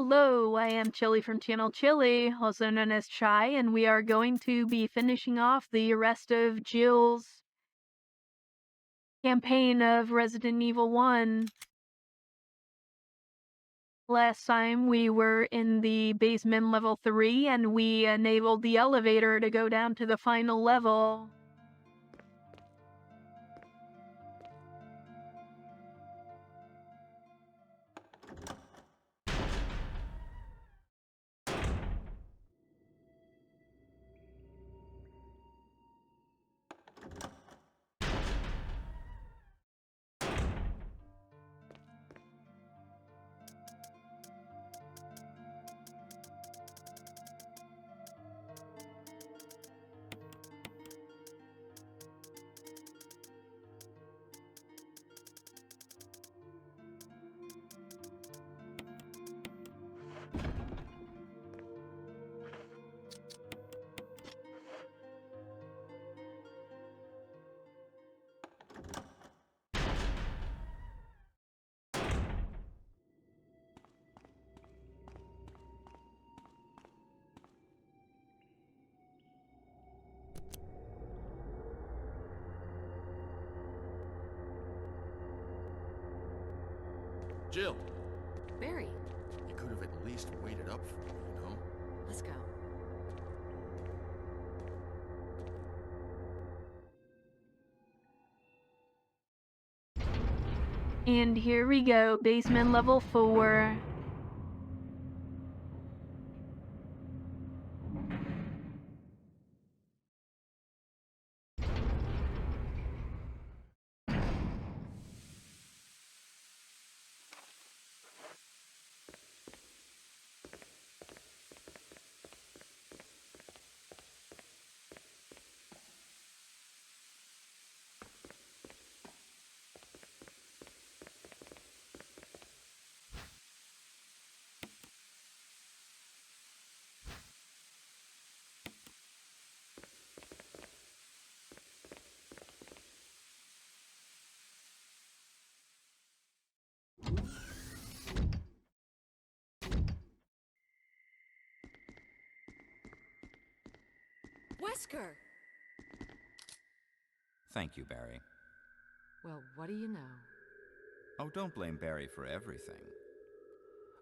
Hello, I am Chilli from channel Chilli, also known as Chai, and we are going to be finishing off the rest of Jill's campaign of Resident Evil 1. Last time we were in the basement level 3 and we enabled the elevator to go down to the final level. Jill, Barry, you could have at least waited up for me, you know? let's go. And here we go, basement level 4. Wesker! Thank you, Barry. Well, what do you know? Oh, don't blame Barry for everything.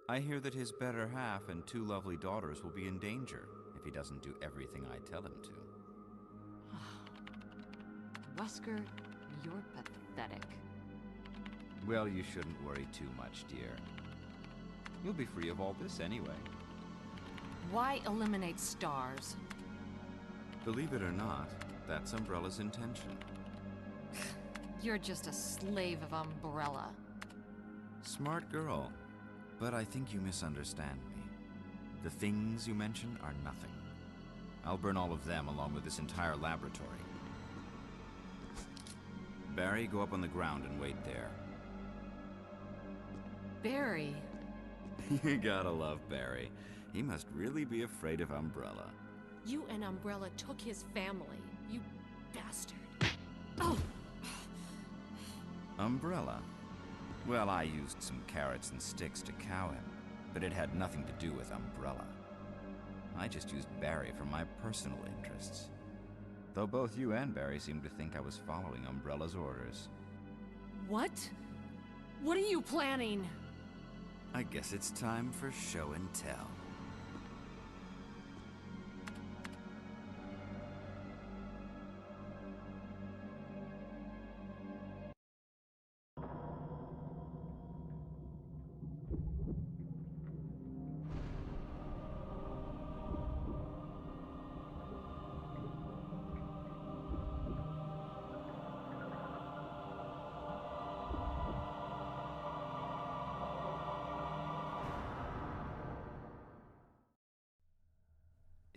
I hear that his better half and 2 lovely daughters will be in danger if he doesn't do everything I tell him to. Wesker, you're pathetic. Well, you shouldn't worry too much, dear. You'll be free of all this anyway. Why eliminate stars? Believe it or not, that's Umbrella's intention. You're just a slave of Umbrella. Smart girl, but I think you misunderstand me. The things you mention are nothing. I'll burn all of them along with this entire laboratory. Barry, go up on the ground and wait there. Barry. You gotta love Barry. He must really be afraid of Umbrella. You and Umbrella took his family, you bastard. Oh! Umbrella? Well, I used some carrots and sticks to cow him, but it had nothing to do with Umbrella. I just used Barry for my personal interests. Though both you and Barry seem to think I was following Umbrella's orders. What? What are you planning? I guess it's time for show and tell.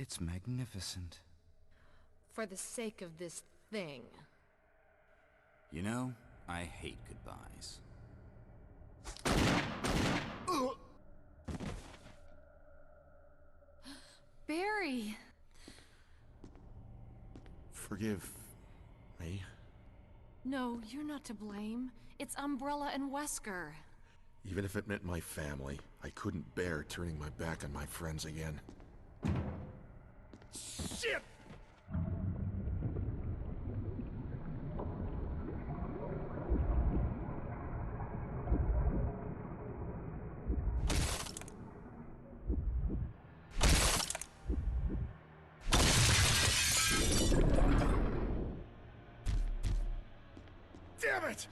It's magnificent. For the sake of this thing. You know, I hate goodbyes. Barry! Forgive me. No, you're not to blame. It's Umbrella and Wesker. Even if it meant my family, I couldn't bear turning my back on my friends again. Shit! Damn it!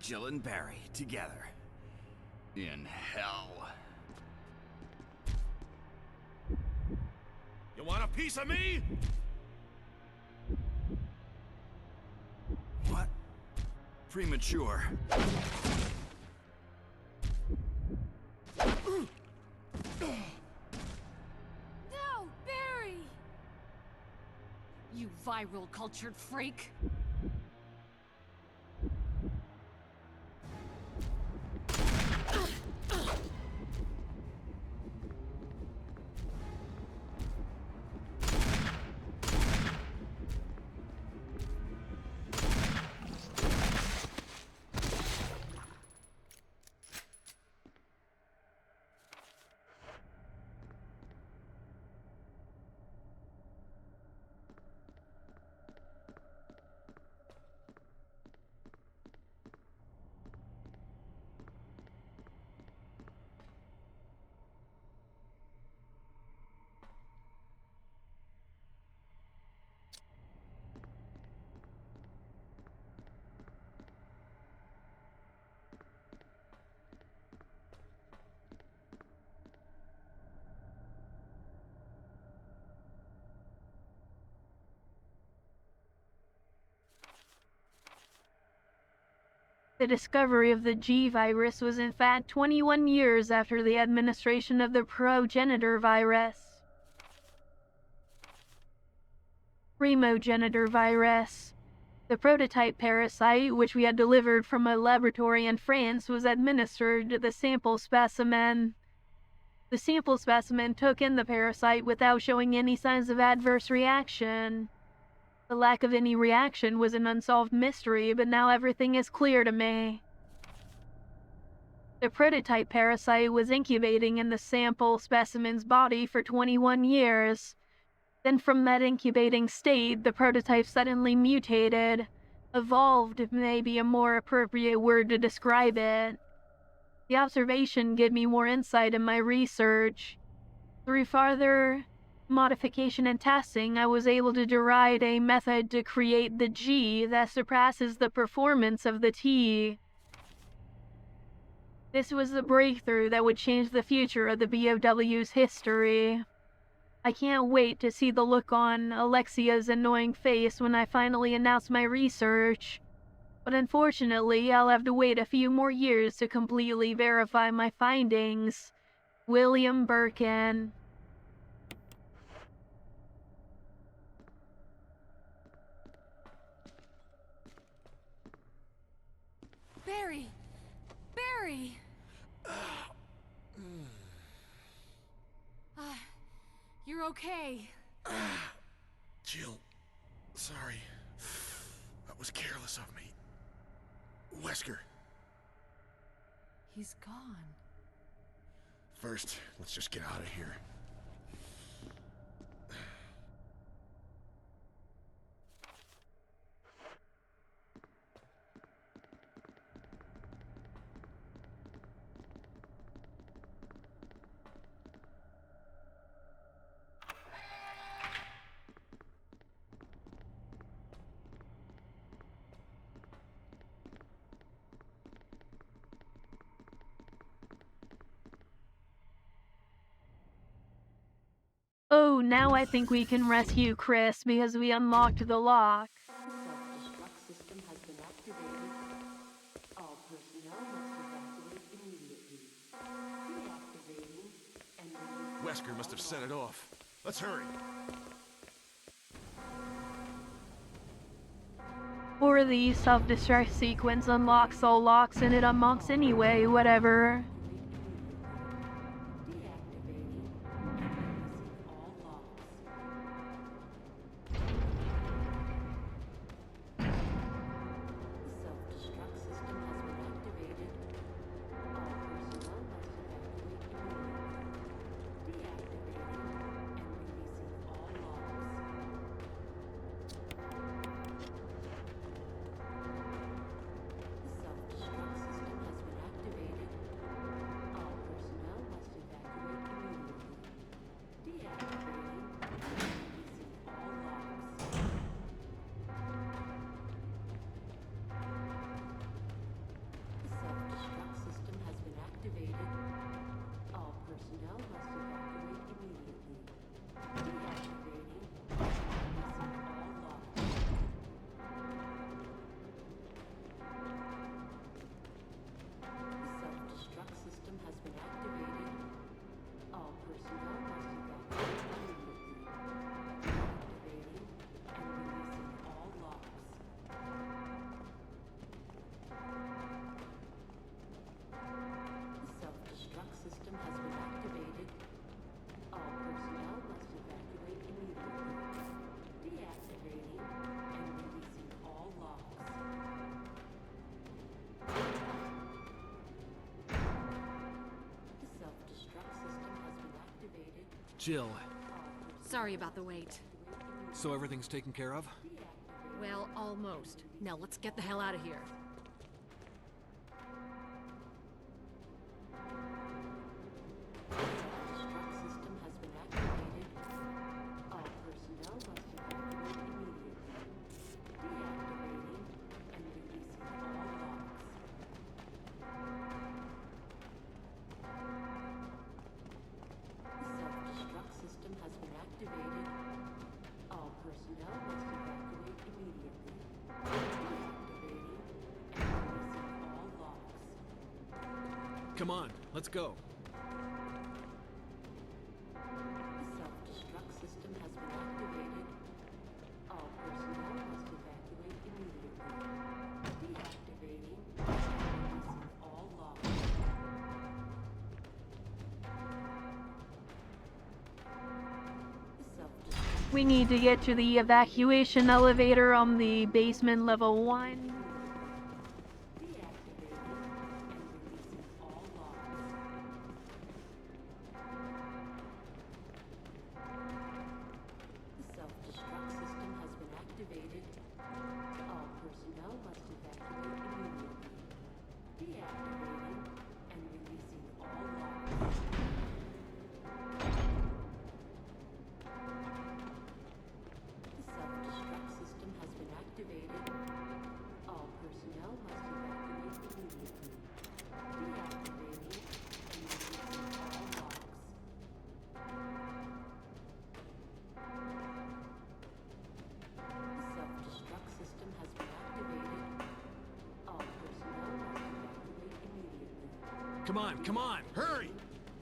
Jill and Barry together. In hell. You want a piece of me? What? Premature. No, Barry! You viral cultured freak! The discovery of the G virus was in fact 21 years after the administration of the progenitor virus. Primogenitor virus. The prototype parasite, which we had delivered from a laboratory in France, was administered to the sample specimen. The sample specimen took in the parasite without showing any signs of adverse reaction. The lack of any reaction was an unsolved mystery, but now everything is clear to me. The prototype parasite was incubating in the sample specimen's body for 21 years. Then from that incubating state, the prototype suddenly mutated. Evolved may be a more appropriate word to describe it. The observation gave me more insight in my research. Through farther modification and testing, I was able to derive a method to create the G that surpasses the performance of the T. This was the breakthrough that would change the future of the BOW's history. I can't wait to see the look on Alexia's annoying face when I finally announce my research. But unfortunately, I'll have to wait a few more years to completely verify my findings. William Birkin. Barry! Barry! You're okay. Jill, sorry. That was careless of me. Wesker, He's gone. first, let's just get out of here. Oh, now I think we can rescue Chris because we unlocked the lock. Self-destruct system has been activated. All personnel must evacuate immediately. Deactivating and Wesker must have set it off. Let's hurry. Or the self-destruct sequence unlocks all locks and it unlocks anyway, whatever. personnel must evacuate immediately. Deactivating and releasing all locks. The self-destruct system has been activated. All personnel must evacuate immediately. Deactivating and releasing all locks. The self-destruct system has been activated. All personnel must evacuate immediately. Deactivating and releasing all locks. The self-destruct system has been activated. Jill, Sorry about the wait. so everything's taken care of? Well, almost. Now let's get the hell out of here. Self-destruct system has been activated. All personnel must evacuate immediately. Deactivating and releasing all locks. The self-destruct system has been activated. All personnel must evacuate immediately. Deactivating and releasing all locks. Come on, let's go. The self-destruct system has been activated. All personnel must evacuate immediately. Deactivating and releasing all locks. The self-destruct We need to get to the evacuation elevator on the basement level 1. deactivating and releasing all locks. The self-destruct system has been activated. All personnel must evacuate immediately. Deactivating and releasing all locks. The self-destruct system has been activated. All personnel must evacuate immediately. Deactivating and releasing all locks. The self-destruct system has been activated. All personnel must evacuate immediately. Come on, come on! Hurry!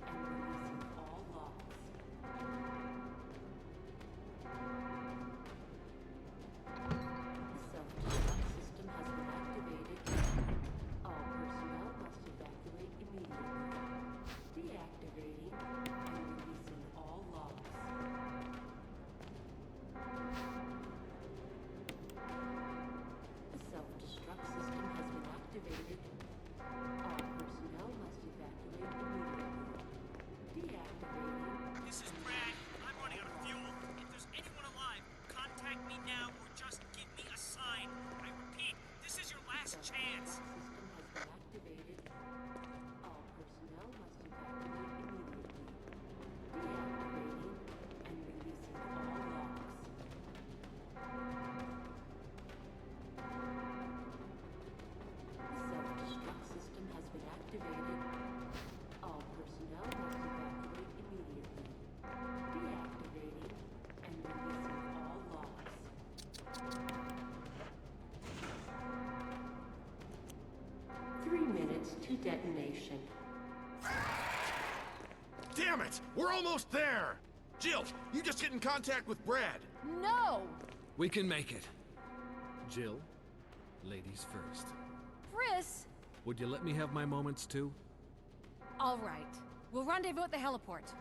And releasing all locks. The self-destruct system has been activated. All personnel must evacuate immediately. Deactivating and releasing all locks. The self-destruct system has been activated. All personnel must evacuate immediately. Deactivating. This is Brad. I'm running out of fuel. If there's anyone alive, contact me now or just give me a sign. I repeat, this is your last chance. System has been activated. All personnel must evacuate immediately. Deactivating and releasing all locks. The self-destruct system has been activated. All personnel must evacuate immediately. Deactivating and releasing all locks. 3 minutes to detonation. Damn it! We're almost there! Jill, you just get in contact with Brad. No! We can make it. Jill, ladies first. Chris! Would you let me have my moments too? All right. We'll rendezvous at the heliport.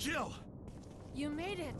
Jill! You made it!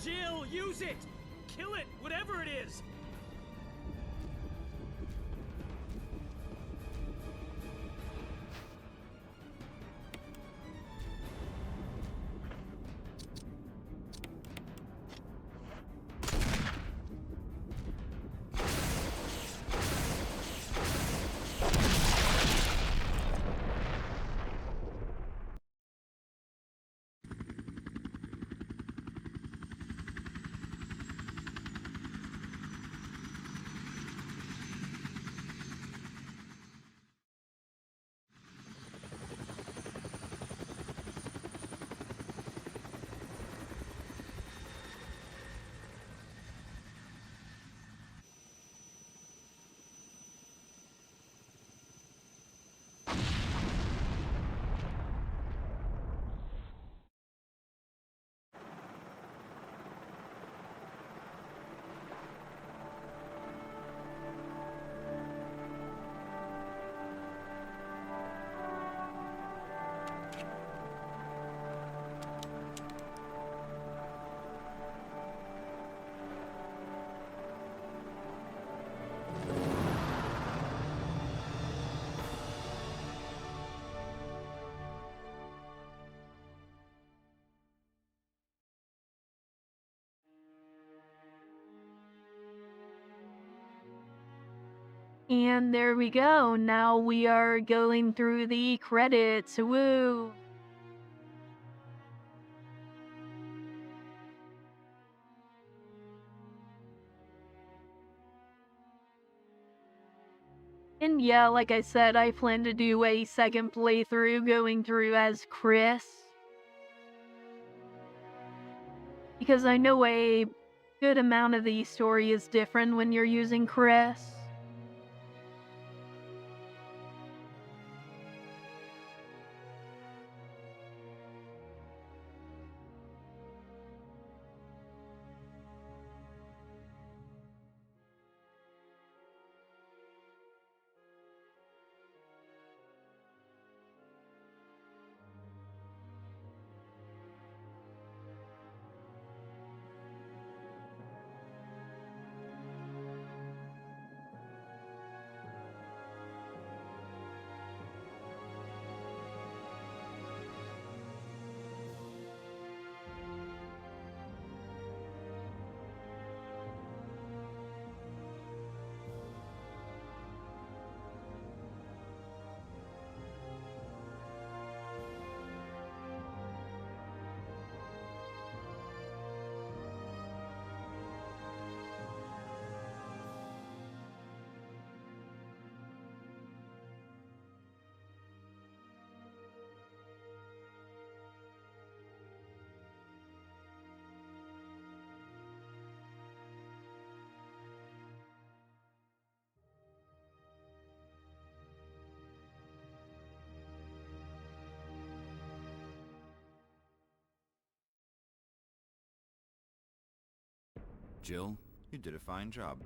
Jill, use it! Kill it, whatever it is! And there we go. Now we are going through the credits. Woo! And yeah, like I said, I plan to do a second playthrough going through as Chris. Because I know a good amount of the story is different when you're using Chris. Jill, you did a fine job.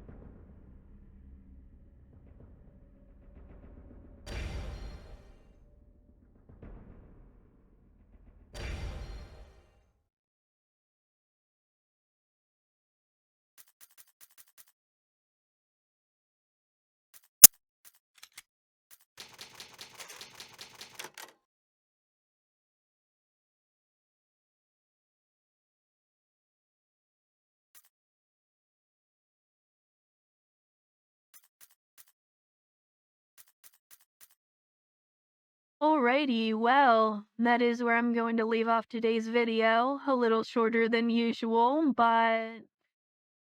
Alrighty, well, that is where I'm going to leave off today's video. A little shorter than usual, but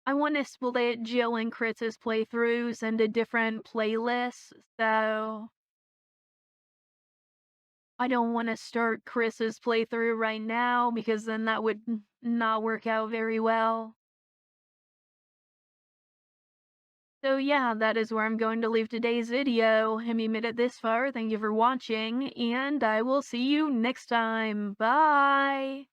I want to split Jill and Chris's playthroughs into different playlists, so I don't want to start Chris's playthrough right now because then that would not work out very well. So yeah, that is where I'm going to leave today's video. If you made it this far, thank you for watching, and I will see you next time. Bye!